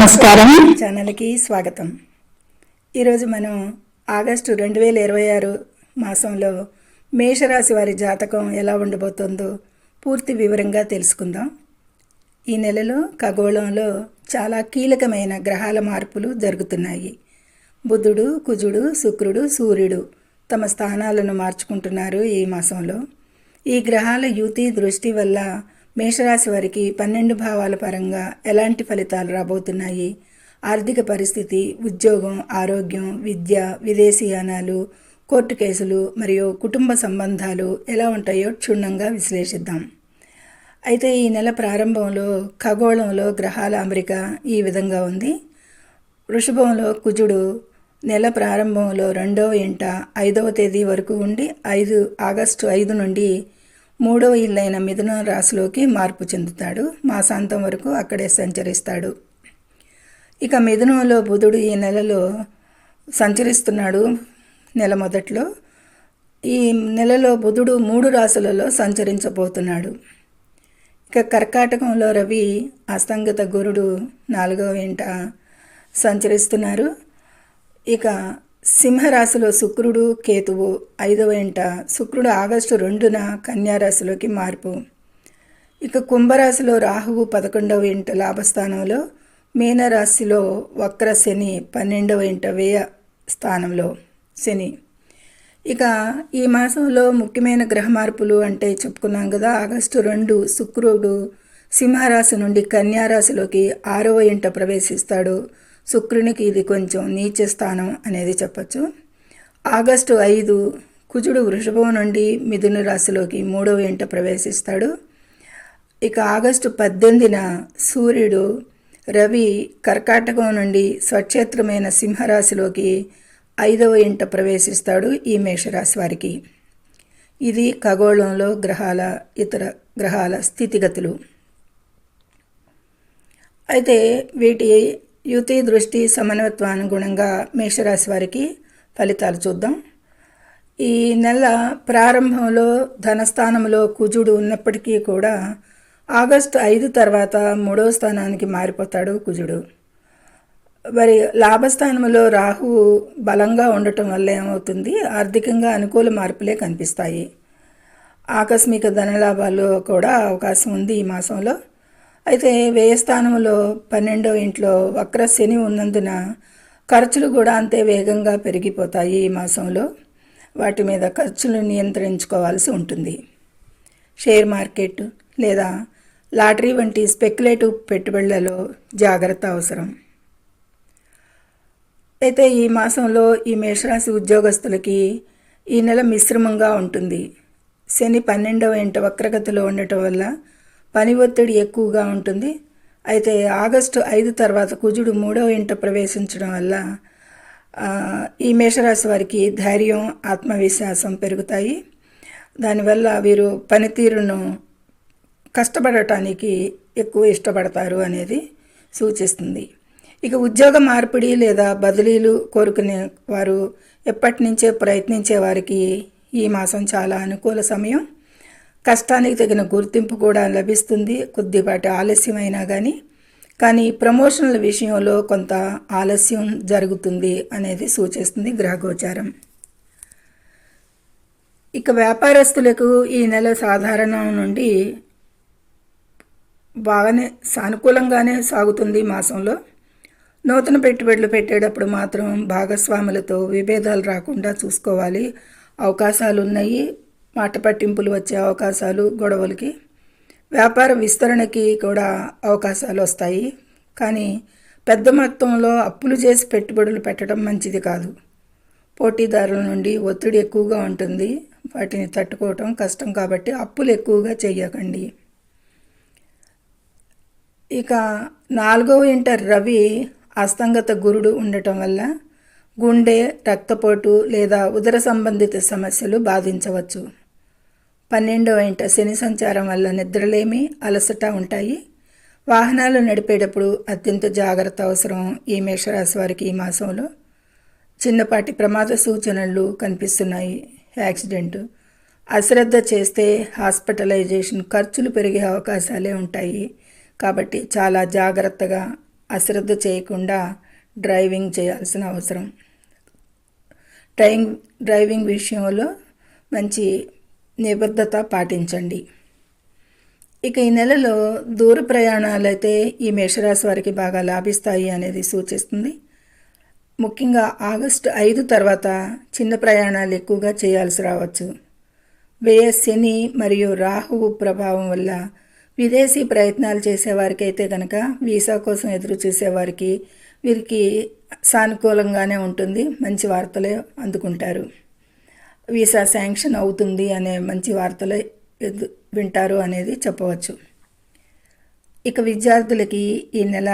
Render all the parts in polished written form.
నమస్కారం, ఛానల్కి స్వాగతం. ఈరోజు మనం ఆగస్టు 2026 మాసంలో మేషరాశి వారి జాతకం ఎలా ఉండబోతుందో పూర్తి వివరంగా తెలుసుకుందాం. ఈ నెలలో ఖగోళంలో చాలా కీలకమైన గ్రహాల మార్పులు జరుగుతున్నాయి. బుధుడు, కుజుడు, శుక్రుడు, సూర్యుడు తమ స్థానాలను మార్చుకుంటున్నారు ఈ మాసంలో. ఈ గ్రహాల యుతి దృష్టి వల్ల మేషరాశి వారికి 12 భావాల పరంగా ఎలాంటి ఫలితాలు రాబోతున్నాయి, ఆర్థిక పరిస్థితి, ఉద్యోగం, ఆరోగ్యం, విద్య, విదేశీయానాలు, కోర్టు కేసులు మరియు కుటుంబ సంబంధాలు ఎలా ఉంటాయో క్షుణ్ణంగా విశ్లేషిద్దాం. అయితే ఈ నెల ప్రారంభంలో ఖగోళంలో గ్రహాల అమరిక ఈ విధంగా ఉంది. వృషభంలో కుజుడు నెల ప్రారంభంలో 2వ ఇంట 5వ తేదీ వరకు ఉండి ఆగస్టు 5 నుండి 3వ ఇల్లైన మిథున రాశిలోకి మార్పు చెందుతాడు. మాసాంతం వరకు అక్కడే సంచరిస్తాడు. ఇక మిథునంలో బుధుడు ఈ నెలలో సంచరిస్తున్నాడు. నెల మొదట్లో ఈ నెలలో బుధుడు 3 రాశులలో సంచరించబోతున్నాడు. ఇక కర్కాటకంలో రవి అస్తంగత గురుడు 4వ ఇంట సంచరిస్తున్నారు. ఇక సింహరాశిలో శుక్రుడు, కేతువు 5వ ఇంట. శుక్రుడు ఆగస్టు 2న కన్యారాశిలోకి మార్పు. ఇక కుంభరాశిలో రాహువు 11వ ఇంట లాభస్థానంలో, మీనరాశిలో వక్ర శని 12వ ఇంట వ్యయ స్థానంలో శని. ఇక ఈ మాసంలో ముఖ్యమైన గ్రహ మార్పులు అంటే చెప్పుకున్నాం కదా. ఆగస్టు 2 శుక్రుడు సింహరాశి నుండి కన్యారాశిలోకి 6వ ఇంట ప్రవేశిస్తాడు. శుక్రునికి ఇది కొంచెం నీచ స్థానం అనేది చెప్పచ్చు. ఆగస్టు 5 కుజుడు వృషభం నుండి మిథున రాశిలోకి 3వ ఇంట ప్రవేశిస్తాడు. ఇక ఆగస్టు 18న సూర్యుడు రవి కర్కాటకం నుండి స్వక్షేత్రమైన సింహరాశిలోకి 5వ ఇంట ప్రవేశిస్తాడు ఈ మేషరాశి వారికి. ఇది ఖగోళంలో ఇతర గ్రహాల స్థితిగతులు. అయితే వీటి యుతి దృష్టి సమన్వత్వానుగుణంగా మేషరాశి వారికి ఫలితాలు చూద్దాం. ఈ నెల ప్రారంభంలో ధనస్థానంలో కుజుడు ఉన్నప్పటికీ కూడా ఆగస్టు 5 తర్వాత 3వ స్థానానికి మారిపోతాడు కుజుడు. మరి లాభస్థానంలో రాహువు బలంగా ఉండటం వల్ల ఏమవుతుంది, ఆర్థికంగా అనుకూల మార్పులే కనిపిస్తాయి. ఆకస్మిక ధనలాభాలు కూడా అవకాశం ఉంది ఈ మాసంలో. అయితే వ్యయస్థానంలో 12వ ఇంట్లో వక్ర శని ఉన్నందున ఖర్చులు కూడా అంతే వేగంగా పెరిగిపోతాయి ఈ మాసంలో. వాటి మీద ఖర్చులు నియంత్రించుకోవాల్సి ఉంటుంది. షేర్ మార్కెట్ లేదా లాటరీ వంటి స్పెక్యులేటివ్ పెట్టుబడులలో జాగ్రత్త అవసరం. అయితే ఈ మాసంలో ఈ మేషరాశి ఉద్యోగస్తులకి ఈ నెల మిశ్రమంగా ఉంటుంది. శని 12వ ఇంట వక్రగతిలో ఉండటం వల్ల పని ఒత్తిడి ఎక్కువగా ఉంటుంది. అయితే ఆగస్టు 5 తర్వాత కుజుడు 3వ ఇంట ప్రవేశించడం వల్ల ఈ మేషరాశి వారికి ధైర్యం, ఆత్మవిశ్వాసం పెరుగుతాయి. దానివల్ల వీరు పనితీరును కష్టపడటానికి ఎక్కువ ఇష్టపడతారు అనేది సూచిస్తుంది. ఇక ఉద్యోగ మార్పిడి లేదా బదిలీలు కోరుకునే వారు ఎప్పటి నుంచే ప్రయత్నించే వారికి ఈ మాసం చాలా అనుకూల సమయం. కష్టానికి తగిన గుర్తింపు కూడా లభిస్తుంది. కొద్దిపాటి ఆలస్యమైనా కానీ ప్రమోషన్ల విషయంలో కొంత ఆలస్యం జరుగుతుంది అనేది సూచిస్తుంది గ్రహగోచారం. ఇక వ్యాపారస్తులకు ఈ నెల సాధారణం నుండి బాగానే సానుకూలంగానే సాగుతుంది మాసంలో. నూతన పెట్టుబడులు పెట్టేటప్పుడు మాత్రం భాగస్వాములతో విభేదాలు రాకుండా చూసుకోవాలి. అవకాశాలు ఉన్నాయి. మాట పట్టింపులు వచ్చే అవకాశాలు, గొడవలకి. వ్యాపార విస్తరణకి కూడా అవకాశాలు వస్తాయి. కానీ పెద్ద మొత్తంలో అప్పులు చేసి పెట్టుబడులు పెట్టడం మంచిది కాదు. పోటీదారుల నుండి ఒత్తిడి ఎక్కువగా ఉంటుంది. వాటిని తట్టుకోవటం కష్టం కాబట్టి అప్పులు ఎక్కువగా చేయకండి. ఇక 4వ ఇంట రవి అస్తంగత గురుడు ఉండటం వల్ల గుండె, రక్తపోటు లేదా ఉదర సంబంధిత సమస్యలు బాధించవచ్చు. 12వ ఇంట శని సంచారం వల్ల నిద్రలేమి, అలసట ఉంటాయి. వాహనాలు నడిపేటప్పుడు అత్యంత జాగ్రత్త అవసరం ఈ మేషరాశి వారికి ఈ మాసంలో. చిన్నపాటి ప్రమాద సూచనలు కనిపిస్తున్నాయి. యాక్సిడెంట్, అశ్రద్ధ చేస్తే హాస్పిటలైజేషన్ ఖర్చులు పెరిగే అవకాశాలే ఉంటాయి. కాబట్టి చాలా జాగ్రత్తగా అశ్రద్ధ చేయకుండా డ్రైవింగ్ చేయాల్సిన అవసరం. డ్రైవింగ్ విషయంలో మంచి నిబద్ధత పాటించండి. ఇక ఈ నెలలో దూర ప్రయాణాలు అయితే ఈ మేషరాశి వారికి బాగా లాభిస్తాయి అనేది సూచిస్తుంది. ముఖ్యంగా ఆగస్టు 5 తర్వాత చిన్న ప్రయాణాలు ఎక్కువగా చేయాల్సి రావచ్చు. వ్యయ శని మరియు రాహువు ప్రభావం వల్ల విదేశీ ప్రయత్నాలు చేసేవారికి అయితే కనుక వీసా కోసం ఎదురు చూసేవారికి వీరికి సానుకూలంగానే ఉంటుంది. మంచి వార్తలే అందుకుంటారు. వీసా శాంక్షన్ అవుతుంది అనే మంచి వార్తలే వింటారు అనేది చెప్పవచ్చు. ఇక విద్యార్థులకి ఈ నెల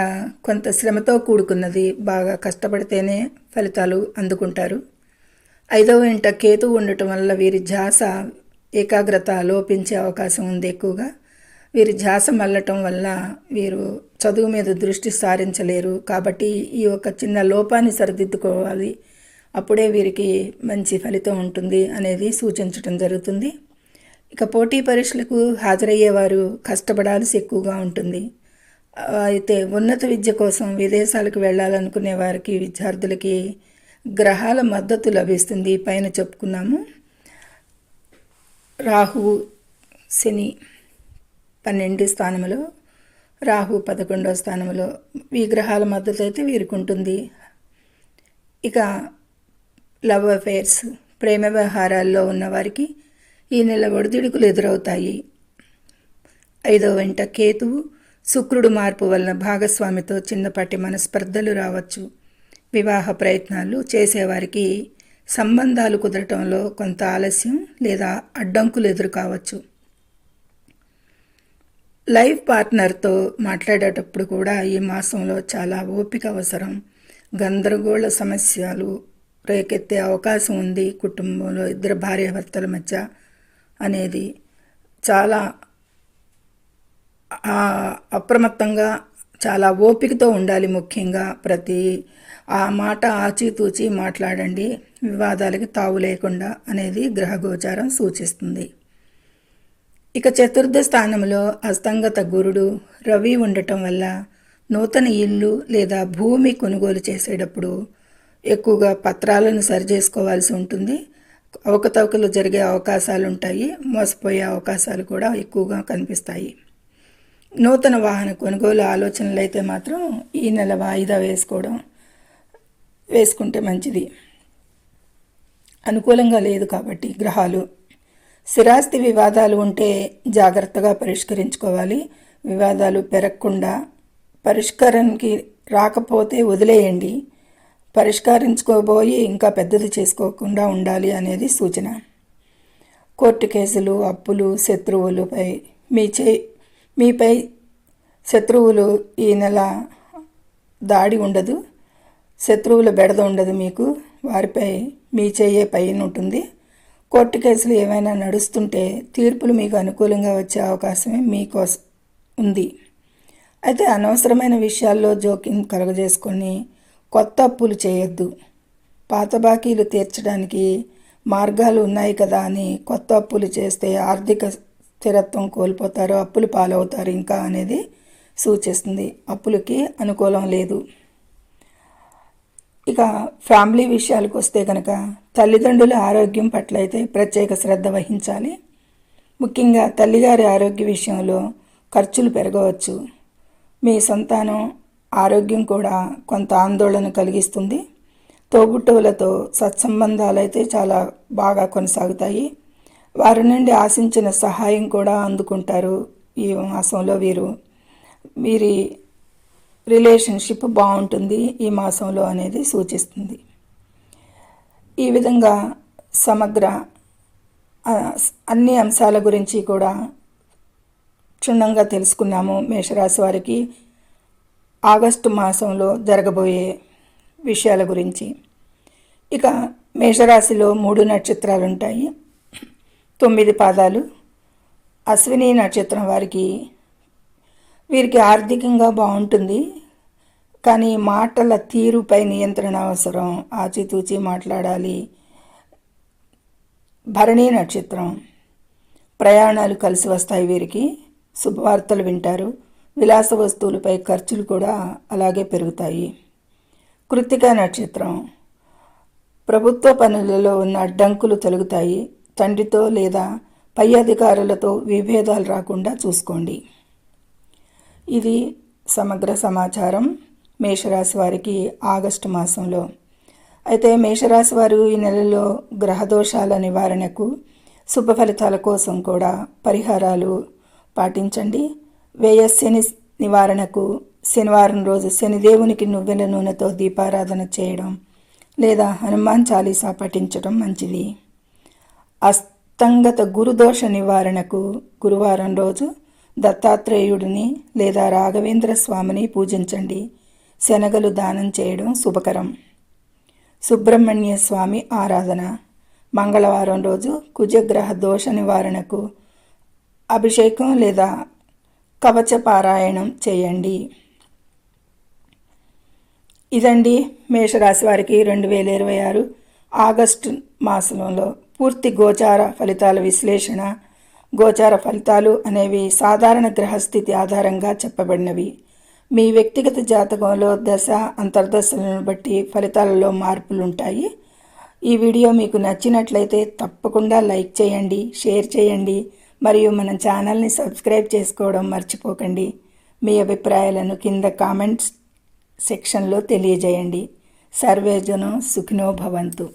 కొంత శ్రమతో కూడుకున్నది. బాగా కష్టపడితేనే ఫలితాలు అందుకుంటారు. 5వ ఇంట కేతువు ఉండటం వల్ల వీరి ధ్యాస ఏకాగ్రత లోపించే అవకాశం ఉంది ఎక్కువగా. వీరి ధ్యాస మళ్ళటం వల్ల వీరు చదువు మీద దృష్టి సారించలేరు. కాబట్టి ఈ ఒక చిన్న లోపాన్ని సరిదిద్దుకోవాలి. అప్పుడే వీరికి మంచి ఫలితం ఉంటుంది అనేది సూచించడం జరుగుతుంది. ఇక పోటీ పరీక్షలకు హాజరయ్యేవారు కష్టపడాల్సి ఎక్కువగా ఉంటుంది. అయితే ఉన్నత విద్య కోసం విదేశాలకు వెళ్ళాలనుకునే వారికి విద్యార్థులకి గ్రహాల మద్దతు లభిస్తుంది. పైన చెప్పుకున్నాము. రాహు శని 12 స్థానంలో, రాహు 11వ స్థానంలో ఈ గ్రహాల మద్దతు అయితే వీరికి ఉంటుంది. ఇక లవ్ అఫైర్స్ ప్రేమ వ్యవహారాల్లో ఉన్నవారికి ఈ నెల ఒడిదుడుకులు ఎదురవుతాయి. 5వ ఇంట కేతువు శుక్రుడు మార్పు వలన భాగస్వామితో చిన్నపాటి మనస్పర్ధలు రావచ్చు. వివాహ ప్రయత్నాలు చేసేవారికి సంబంధాలు కుదరటంలో కొంత ఆలస్యం లేదా అడ్డంకులు ఎదురు కావచ్చు. లైఫ్ పార్ట్నర్తో మాట్లాడేటప్పుడు కూడా ఈ మాసంలో చాలా ఓపిక అవసరం. గందరగోళ సమస్యలు రేకెత్తే అవకాశం ఉంది. కుటుంబంలో ఇద్దరు భార్యాభర్తల మధ్య అనేది చాలా అప్రమత్తంగా చాలా ఓపికతో ఉండాలి. ముఖ్యంగా ప్రతి ఆ మాట ఆచితూచి మాట్లాడండి. వివాదాలకి తావు లేకుండా అనేది గ్రహగోచారం సూచిస్తుంది. ఇక చతుర్థ స్థానంలో అస్తంగత గురుడు రవి ఉండటం వల్ల నూతన ఇల్లు లేదా భూమి కొనుగోలు చేసేటప్పుడు ఎక్కువగా పత్రాలను సరిచేసుకోవాల్సి ఉంటుంది. అవకతవకలు జరిగే అవకాశాలు ఉంటాయి. మోసపోయే అవకాశాలు కూడా ఎక్కువగా కనిపిస్తాయి. నూతన వాహన కొనుగోలు ఆలోచనలు అయితే మాత్రం ఈ నెల వాయిదా వేసుకుంటే మంచిది. అనుకూలంగా లేదు కాబట్టి గ్రహాలు. స్థిరాస్తి వివాదాలు ఉంటే జాగ్రత్తగా పరిష్కరించుకోవాలి. వివాదాలు పెరగకుండా పరిష్కారానికి రాకపోతే వదిలేయండి. పరిష్కరించుకోబోయి ఇంకా పెద్దది చేసుకోకుండా ఉండాలి అనేది సూచన. కోర్టు కేసులు, అప్పులు, శత్రువులపై మీపై శత్రువులు ఈ నెల దాడి ఉండదు. శత్రువుల బెడద ఉండదు మీకు. వారిపై మీ చెయ్యే పైన ఉంటుంది. కోర్టు కేసులు ఏమైనా నడుస్తుంటే తీర్పులు మీకు అనుకూలంగా వచ్చే అవకాశమే మీకోసం ఉంది. అయితే అనవసరమైన విషయాల్లో జోక్యం కలుగజేసుకొని కొత్త అప్పులు చేయొద్దు. పాత బాకీలు తీర్చడానికి మార్గాలు ఉన్నాయి కదా అని కొత్త అప్పులు చేస్తే ఆర్థిక స్థిరత్వం కోల్పోతారు, అప్పులు పాలవుతారు ఇంకా అనేది సూచిస్తుంది. అప్పులకి అనుకూలం లేదు. ఇక ఫ్యామిలీ విషయాలకు వస్తే కనుక తల్లిదండ్రుల ఆరోగ్యం పట్ల అయితే ప్రత్యేక శ్రద్ధ వహించాలి. ముఖ్యంగా తల్లిగారి ఆరోగ్య విషయంలో ఖర్చులు పెరగవచ్చు. మీ సంతానం ఆరోగ్యం కూడా కొంత ఆందోళన కలిగిస్తుంది. తోబుట్టువులతో సత్సంబంధాలు అయితే చాలా బాగా కొనసాగుతాయి. వారి నుండి ఆశించిన సహాయం కూడా అందుకుంటారు. ఈ మాసంలో వీరి రిలేషన్షిప్ బాగుంటుంది ఈ మాసంలో అనేది సూచిస్తుంది. ఈ విధంగా సమగ్ర అన్ని అంశాల గురించి కూడా క్షుణ్ణంగా తెలుసుకున్నాము. మేషరాశి వారికి ఆగస్టు మాసంలో జరగబోయే విషయాల గురించి. ఇక మేషరాశిలో 3 నక్షత్రాలు ఉంటాయి, 9 పాదాలు. అశ్విని నక్షత్రం వీరికి ఆర్థికంగా బాగుంటుంది, కానీ మాటల తీరుపై నియంత్రణ అవసరం. ఆచితూచి మాట్లాడాలి. భరణి నక్షత్రం ప్రయాణాలు కలిసి వస్తాయి. వీరికి శుభవార్తలు వింటారు. విలాస వస్తువులపై ఖర్చులు కూడా అలాగే పెరుగుతాయి. కృత్తిక నక్షత్రం. ప్రభుత్వ పనులలో ఉన్న అడ్డంకులు తొలగుతాయి. తండ్రితో లేదా పై అధికారులతో విభేదాలు రాకుండా చూసుకోండి. ఇది సమగ్ర సమాచారం మేషరాశి వారికి ఆగస్టు మాసంలో. అయితే మేషరాశి వారు ఈ నెలలో గ్రహదోషాల నివారణకు, శుభ ఫలితాల కోసం కూడా పరిహారాలు పాటించండి. వ్యయశని నివారణకు శనివారం రోజు శనిదేవునికి నువ్వెల నూనెతో దీపారాధన చేయడం లేదా హనుమాన్ చాలీసా పఠించడం మంచిది. అస్తంగత గురుదోష నివారణకు గురువారం రోజు దత్తాత్రేయుడిని లేదా రాఘవేంద్ర స్వామిని పూజించండి. శనగలు దానం చేయడం శుభకరం. సుబ్రహ్మణ్య స్వామి ఆరాధన. మంగళవారం రోజు కుజగ్రహ దోష నివారణకు అభిషేకం లేదా కవచ పారాయణం చేయండి. ఇదండి మేషరాశి వారికి 2026 ఆగస్టు మాసంలో పూర్తి గోచార ఫలితాల విశ్లేషణ. గోచార ఫలితాలు అనేవి సాధారణ గ్రహస్థితి ఆధారంగా చెప్పబడినవి. మీ వ్యక్తిగత జాతకంలో దశ అంతర్దశలను బట్టి ఫలితాలలో మార్పులుంటాయి. ఈ వీడియో మీకు నచ్చినట్లయితే తప్పకుండా లైక్ చేయండి, షేర్ చేయండి మరియు మన ఛానల్ని సబ్స్క్రైబ్ చేసుకోవడం మర్చిపోకండి. మీ అభిప్రాయాలను కింద కామెంట్స్ సెక్షన్లో తెలియజేయండి. సర్వేజనం సుఖినో భవంతు.